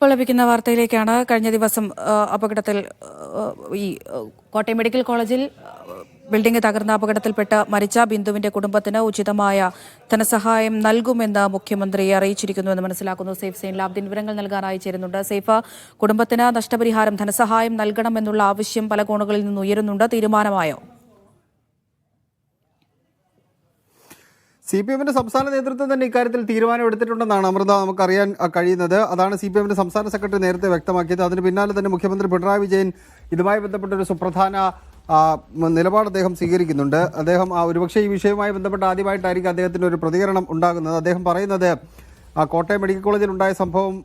ഇപ്പോൾ ലഭിക്കുന്ന വാർത്തയിലേക്കാണ്. കഴിഞ്ഞ ദിവസം അപകടത്തിൽ ഈ കോട്ടയം മെഡിക്കൽ കോളേജിൽ ബിൽഡിംഗ് തകർന്ന അപകടത്തിൽപ്പെട്ട് മരിച്ച ബിന്ദുവിന്റെ കുടുംബത്തിന് ഉചിതമായ ധനസഹായം നൽകുമെന്ന് മുഖ്യമന്ത്രി അറിയിച്ചിരിക്കുന്നുവെന്ന് മനസ്സിലാക്കുന്നു. സേഫ് സൈൻ ലാബ്ദിൻ വിവരങ്ങൾ നൽകാനായി ചേരുന്നുണ്ട്. സേഫ്, കുടുംബത്തിന് നഷ്ടപരിഹാരം ധനസഹായം നൽകണമെന്നുള്ള ആവശ്യം പല കോണുകളിൽ നിന്ന് ഉയരുന്നുണ്ട്. തീരുമാനമായോ? CPM-ന്റെ സംസ്ഥാന നേതൃത്വം തന്നെ ഇക്കാര്യത്തിൽ തീരുമാനമെടുത്തിട്ടുണ്ടെന്നാണ് അമൃത നമുക്കറിയാൻ കഴിയുന്നത്. അതാണ് CPM-ന്റെ സംസ്ഥാന സെക്രട്ടറി നേരത്തെ വ്യക്തമാക്കിയത്. അതിന് പിന്നാലെ തന്നെ മുഖ്യമന്ത്രി പിണറായി വിജയൻ ഇതുമായി ബന്ധപ്പെട്ട ഒരു സുപ്രധാന നിലപാട് അദ്ദേഹം സ്വീകരിക്കുന്നുണ്ട്. അദ്ദേഹം ഒരുപക്ഷെ ഈ വിഷയവുമായി ബന്ധപ്പെട്ട് ആദ്യമായിട്ടായിരിക്കും അദ്ദേഹത്തിന് ഒരു പ്രതികരണം ഉണ്ടാകുന്നത്. അദ്ദേഹം പറയുന്നത് കോട്ടയം മെഡിക്കൽ കോളേജിൽ ഉണ്ടായ സംഭവം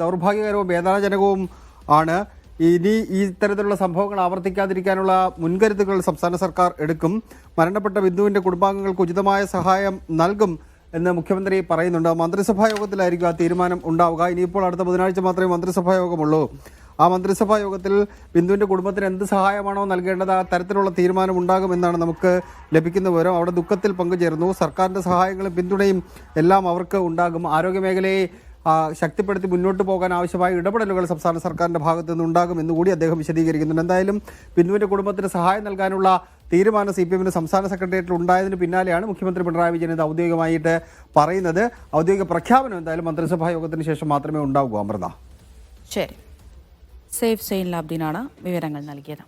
ദൗർഭാഗ്യകരവും വേദനാജനകവും ആണ്. ഇനി ഈ ഇത്തരത്തിലുള്ള സംഭവങ്ങൾ ആവർത്തിക്കാതിരിക്കാനുള്ള മുൻകരുതലുകൾ സംസ്ഥാന സർക്കാർ എടുക്കും. മരണപ്പെട്ട ബിന്ദുവിന്റെ കുടുംബാംഗങ്ങൾക്ക് ഉചിതമായ സഹായം നൽകും എന്ന് മുഖ്യമന്ത്രി പറയുന്നുണ്ട്. മന്ത്രിസഭാ യോഗത്തിലായിരിക്കും ആ തീരുമാനം ഉണ്ടാവുക. ഇനിയിപ്പോൾ അടുത്ത ബുധനാഴ്ച മാത്രമേ മന്ത്രിസഭാ യോഗമുള്ളൂ. ആ മന്ത്രിസഭാ യോഗത്തിൽ ബിന്ദുവിന്റെ കുടുംബത്തിന് എന്ത് സഹായമാണോ നൽകേണ്ടത് ആ തരത്തിലുള്ള തീരുമാനം ഉണ്ടാകുമെന്നാണ് നമുക്ക് ലഭിക്കുന്ന വിവരം. അവിടെ ദുഃഖത്തിൽ പങ്കുചേർന്നു. സർക്കാരിന്റെ സഹായങ്ങളും പിന്തുണയും എല്ലാം അവർക്ക് ഉണ്ടാകും. ആരോഗ്യമേഖലയെ ശക്തിപ്പെടുത്തി മുന്നോട്ട് പോകാൻ ആവശ്യമായ ഇടപെടലുകൾ സംസ്ഥാന സർക്കാരിന്റെ ഭാഗത്തു നിന്നുണ്ടാകും എന്നുകൂടി അദ്ദേഹം വിശദീകരിക്കുന്നുണ്ട്. എന്തായാലും ബിന്ദുവിന്റെ കുടുംബത്തിന് സഹായം നൽകാനുള്ള തീരുമാനം CPM-ന്റെ സംസ്ഥാന സെക്രട്ടേറിയറ്റിൽ ഉണ്ടായതിന് പിന്നാലെയാണ് മുഖ്യമന്ത്രി പിണറായി വിജയൻ ഇത് ഔദ്യോഗികമായിട്ട് പറയുന്നത്. ഔദ്യോഗിക പ്രഖ്യാപനം എന്തായാലും മന്ത്രിസഭാ യോഗത്തിന് ശേഷം മാത്രമേ ഉണ്ടാകൂ. അമൃത. ശരി, സേഫ് സൈൻ ലാബ്ദിനാണ് വിവരങ്ങൾ നൽകിയത്.